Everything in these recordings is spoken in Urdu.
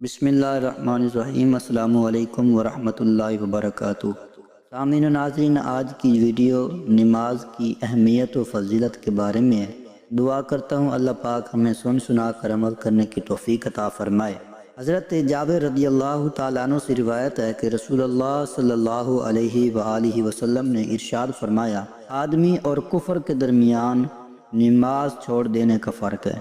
بسم اللہ الرحمن الرحیم۔ السلام علیکم ورحمۃ اللہ وبرکاتہ۔ سامعین و ناظرین، آج کی ویڈیو نماز کی اہمیت و فضیلت کے بارے میں ہے۔ دعا کرتا ہوں اللہ پاک ہمیں سنا کر عمل کرنے کی توفیق عطا فرمائے۔ حضرت جابر رضی اللہ تعالیٰ عنہ سے روایت ہے کہ رسول اللہ صلی اللہ علیہ وآلہ وسلم نے ارشاد فرمایا، آدمی اور کفر کے درمیان نماز چھوڑ دینے کا فرق ہے۔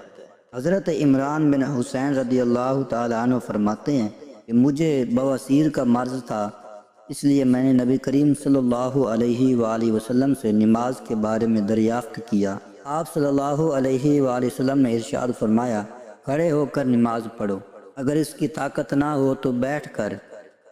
حضرت عمران بن حسین رضی اللہ تعالیٰ عنہ فرماتے ہیں کہ مجھے بواسیر کا مرض تھا، اس لیے میں نے نبی کریم صلی اللہ علیہ وآلہ وسلم سے نماز کے بارے میں دریافت کیا۔ آپ صلی اللہ علیہ وآلہ وسلم نے ارشاد فرمایا، کھڑے ہو کر نماز پڑھو، اگر اس کی طاقت نہ ہو تو بیٹھ کر،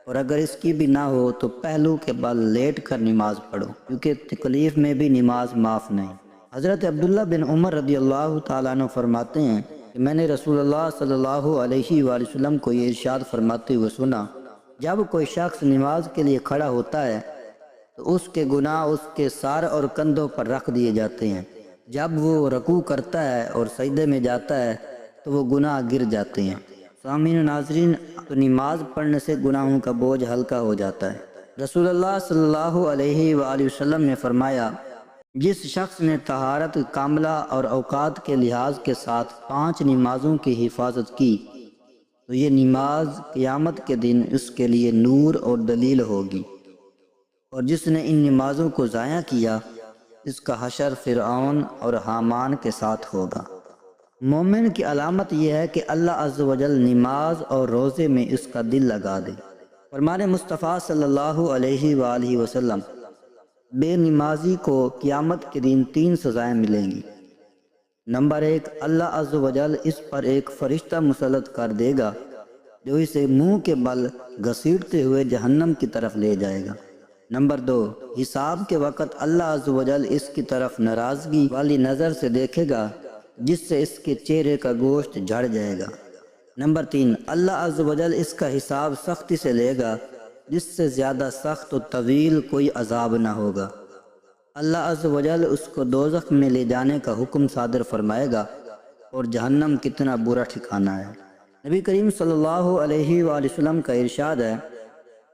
اور اگر اس کی بھی نہ ہو تو پہلو کے بل لیٹ کر نماز پڑھو، کیونکہ تکلیف میں بھی نماز معاف نہیں۔ حضرت عبداللہ بن عمر رضی اللہ تعالیٰ عنہ فرماتے ہیں کہ میں نے رسول اللہ صلی اللہ علیہ وآلہ وسلم کو یہ ارشاد فرماتے ہوئے سنا، جب کوئی شخص نماز کے لیے کھڑا ہوتا ہے تو اس کے گناہ اس کے سر اور کندھوں پر رکھ دیے جاتے ہیں، جب وہ رکوع کرتا ہے اور سجدے میں جاتا ہے تو وہ گناہ گر جاتے ہیں۔ سامعین و ناظرین، تو نماز پڑھنے سے گناہوں کا بوجھ ہلکا ہو جاتا ہے۔ رسول اللہ صلی اللہ علیہ وآلہ وسلم نے فرمایا، جس شخص نے طہارت کاملہ اور اوقات کے لحاظ کے ساتھ 5 نمازوں کی حفاظت کی تو یہ نماز قیامت کے دن اس کے لیے نور اور دلیل ہوگی، اور جس نے ان نمازوں کو ضائع کیا اس کا حشر فرعون اور حامان کے ساتھ ہوگا۔ مومن کی علامت یہ ہے کہ اللہ عز و جل نماز اور روزے میں اس کا دل لگا دے۔ فرمان مصطفیٰ صلی اللہ علیہ وآلہ وسلم، بے نمازی کو قیامت کے دن 3 سزائیں ملیں گی۔ نمبر 1، اللہ عز و جل اس پر ایک فرشتہ مسلط کر دے گا جو اسے منہ کے بل گھسیٹتے ہوئے جہنم کی طرف لے جائے گا۔ نمبر 2، حساب کے وقت اللہ عز و جل اس کی طرف ناراضگی والی نظر سے دیکھے گا جس سے اس کے چہرے کا گوشت جھڑ جائے گا۔ نمبر 3، اللہ عز و جل اس کا حساب سختی سے لے گا جس سے زیادہ سخت و طویل کوئی عذاب نہ ہوگا۔ اللہ عز و جل اس کو دوزخ میں لے جانے کا حکم صادر فرمائے گا، اور جہنم کتنا برا ٹھکانہ ہے۔ نبی کریم صلی اللہ علیہ وآلہ وسلم کا ارشاد ہے،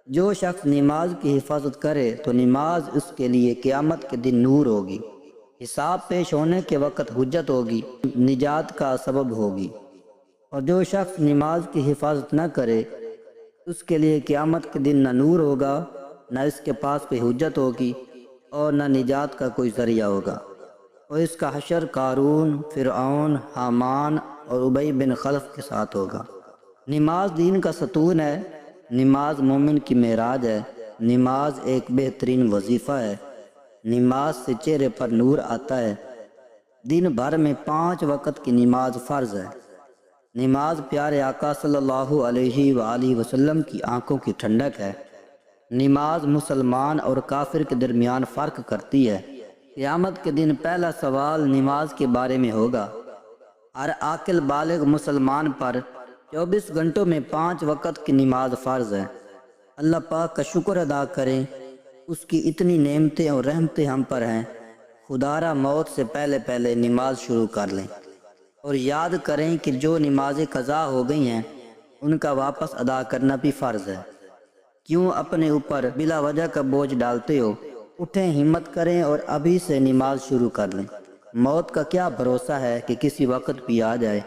جو شخص نماز کی حفاظت کرے تو نماز اس کے لیے قیامت کے دن نور ہوگی، حساب پیش ہونے کے وقت حجت ہوگی، نجات کا سبب ہوگی، اور جو شخص نماز کی حفاظت نہ کرے اس کے لیے قیامت کے دن نہ نور ہوگا، نہ اس کے پاس کوئی حجت ہوگی، اور نہ نجات کا کوئی ذریعہ ہوگا، اور اس کا حشر قارون، فرعون، حامان اور ابی بن خلف کے ساتھ ہوگا۔ نماز دین کا ستون ہے، نماز مومن کی معراج ہے، نماز ایک بہترین وظیفہ ہے، نماز سے چہرے پر نور آتا ہے۔ دن بھر میں 5 وقت کی نماز فرض ہے۔ نماز پیارے آقا صلی اللہ علیہ وآلہ وسلم کی آنکھوں کی ٹھنڈک ہے۔ نماز مسلمان اور کافر کے درمیان فرق کرتی ہے۔ قیامت کے دن پہلا سوال نماز کے بارے میں ہوگا۔ ہر عاقل بالغ مسلمان پر 24 گھنٹوں میں 5 وقت کی نماز فرض ہے۔ اللہ پاک کا شکر ادا کریں، اس کی اتنی نعمتیں اور رحمتیں ہم پر ہیں۔ خدارا موت سے پہلے پہلے نماز شروع کر لیں، اور یاد کریں کہ جو نمازیں قضا ہو گئی ہیں ان کا واپس ادا کرنا بھی فرض ہے۔ کیوں اپنے اوپر بلا وجہ کا بوجھ ڈالتے ہو؟ اٹھیں، ہمت کریں اور ابھی سے نماز شروع کر لیں۔ موت کا کیا بھروسہ ہے کہ کسی وقت بھی آ جائے۔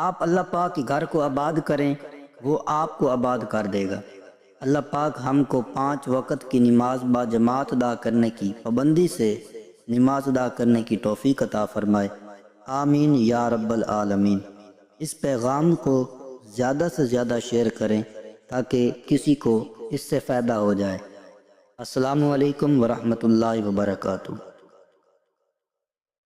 آپ اللہ پاک کے گھر کو آباد کریں، وہ آپ کو آباد کر دے گا۔ اللہ پاک ہم کو 5 وقت کی نماز با جماعت ادا کرنے کی پابندی سے نماز ادا کرنے کی توفیق عطا فرمائے، آمین یا رب العالمین۔ اس پیغام کو زیادہ سے زیادہ شیئر کریں تاکہ کسی کو اس سے فائدہ ہو جائے۔ السلام علیکم ورحمۃ اللہ وبرکاتہ۔